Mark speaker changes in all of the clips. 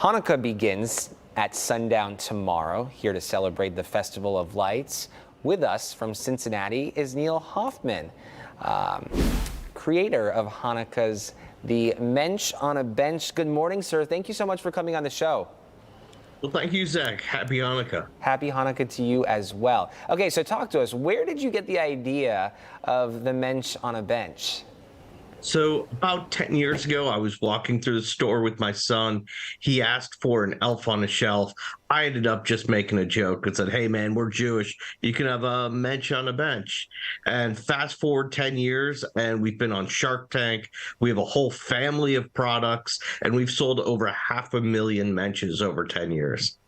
Speaker 1: Hanukkah begins at sundown tomorrow. Here to celebrate the Festival of Lights with us from Cincinnati is Neal Hoffman, creator of Hanukkah's The Mensch on a Bench. Good morning, sir. Thank you so much for coming on the show.
Speaker 2: Well, thank you, Zach. Happy Hanukkah.
Speaker 1: Happy Hanukkah to you as well. Okay, so talk to us. Where did you get the idea of The Mensch on a Bench?
Speaker 2: So about 10 years ago, I was walking through the store with my son. He asked for an elf on a shelf. I ended up just making a joke and said, "Hey, man, we're Jewish. You can have a mensch on a bench." And fast forward 10 years, and we've been on Shark Tank. We have a whole family of products, and we've sold over 500,000 Mensches over 10 years.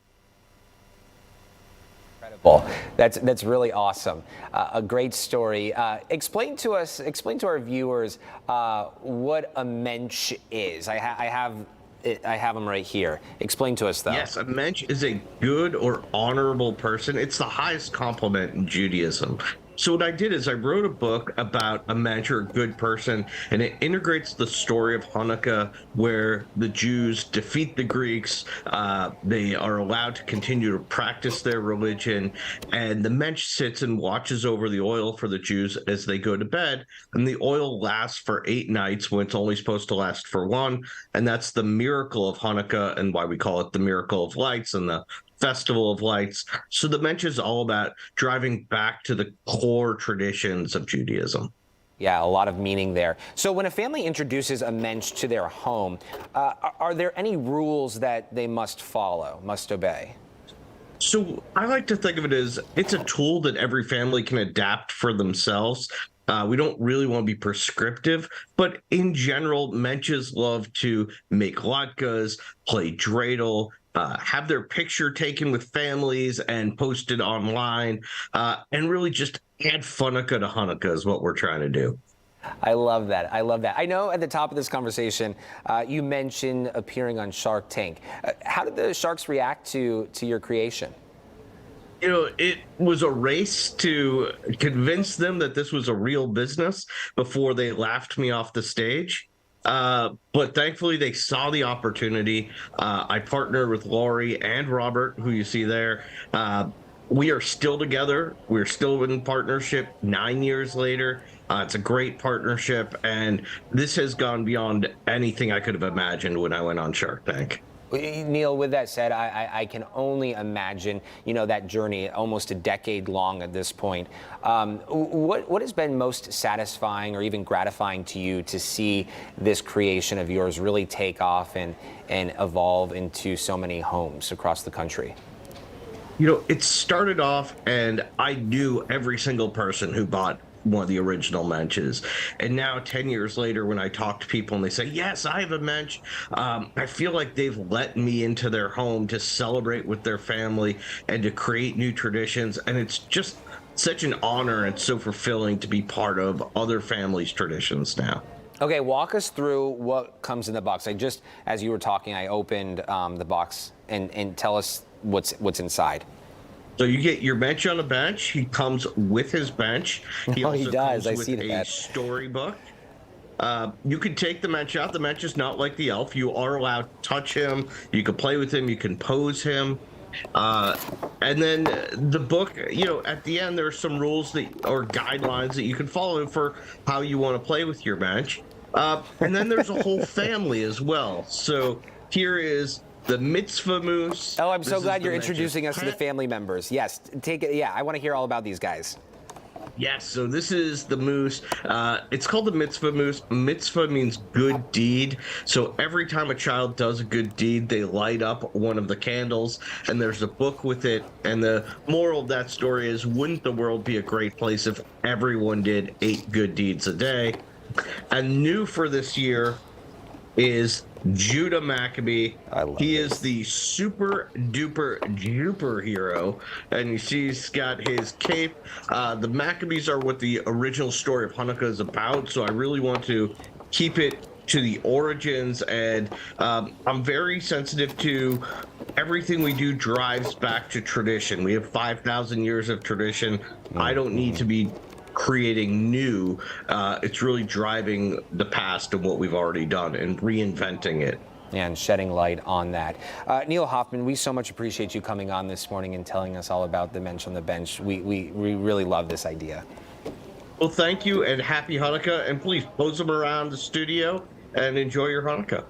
Speaker 1: Incredible. That's really awesome. A great story. Explain to our viewers what a mensch is. I have them right here. Explain to us, though.
Speaker 2: Yes, a mensch is a good or honorable person. It's the highest compliment in Judaism. So what I did is I wrote a book about a mensch or a good person, and it integrates the story of Hanukkah, where the Jews defeat the Greeks. They are allowed to continue to practice their religion, and the mensch sits and watches over the oil for the Jews as they go to bed. And the oil lasts for 8 nights when it's only supposed to last for 1. And that's the miracle of Hanukkah, and why we call it the miracle of lights and the Festival of Lights. So the mensch is all about driving back to the core traditions of Judaism.
Speaker 1: Yeah, a lot of meaning there. So when a family introduces a mensch to their home, are there any rules that they must follow, must obey?
Speaker 2: So I like to think of it as it's a tool that every family can adapt for themselves. We don't really want to be prescriptive, but in general, mensches love to make latkes, play dreidel, have their picture taken with families and posted online, and really just add Hanukkah to Hanukkah is what we're trying to do.
Speaker 1: I love that. I love that. I know at the top of this conversation, you mentioned appearing on Shark Tank. How did the sharks react to your creation?
Speaker 2: You know, it was a race to convince them that this was a real business before they laughed me off the stage. But thankfully, they saw the opportunity. I partnered with Laurie and Robert, who you see there. We are still together. We're still in partnership 9 years later. It's a great partnership, and this has gone beyond anything I could have imagined when I went on Shark Tank.
Speaker 1: Neal, with that said, I can only imagine, that journey, almost a decade long at this point. What has been most satisfying or even gratifying to you to see this creation of yours really take off and evolve into so many homes across the country?
Speaker 2: It started off, and I knew every single person who bought one of the original Mensches. And now 10 years later, when I talk to people and they say, "Yes, I have a Mensch," I feel like they've let me into their home to celebrate with their family and to create new traditions. And it's just such an honor and so fulfilling to be part of other families' traditions now.
Speaker 1: Okay, walk us through what comes in the box. As you were talking, I opened the box and tell us what's inside.
Speaker 2: So you get your bench on a bench. He comes with his bench.
Speaker 1: He does. I see
Speaker 2: that. Storybook. You can take the mensch out. The mensch is not like the elf. You are allowed to touch him. You can play with him. You can pose him. And then the book, at the end, there are some rules or guidelines that you can follow for how you want to play with your bench. And then there's a whole family as well. So here is the mitzvah moose.
Speaker 1: Oh, I'm so glad you're introducing us to the family members. Yes, take it. Yeah, I want to hear all about these guys.
Speaker 2: Yes, so this is the moose. It's called the mitzvah moose. Mitzvah means good deed. So every time a child does a good deed, they light up one of the candles, and there's a book with it. And the moral of that story is, wouldn't the world be a great place if everyone did 8 good deeds a day? And new for this year is Judah Maccabee. He is the super duper duper hero, and you see he's got his cape. The Maccabees are what the original story of Hanukkah is about, so I really want to keep it to the origins, and I'm very sensitive to everything we do drives back to tradition. We have 5,000 years of tradition. I don't need to be creating new. It's really driving the past and what we've already done and reinventing it.
Speaker 1: and shedding light on that. Neal Hoffman, we so much appreciate you coming on this morning and telling us all about the Mensch on the Bench. We really love this idea.
Speaker 2: Well, thank you, and happy Hanukkah, and please pose them around the studio and enjoy your Hanukkah.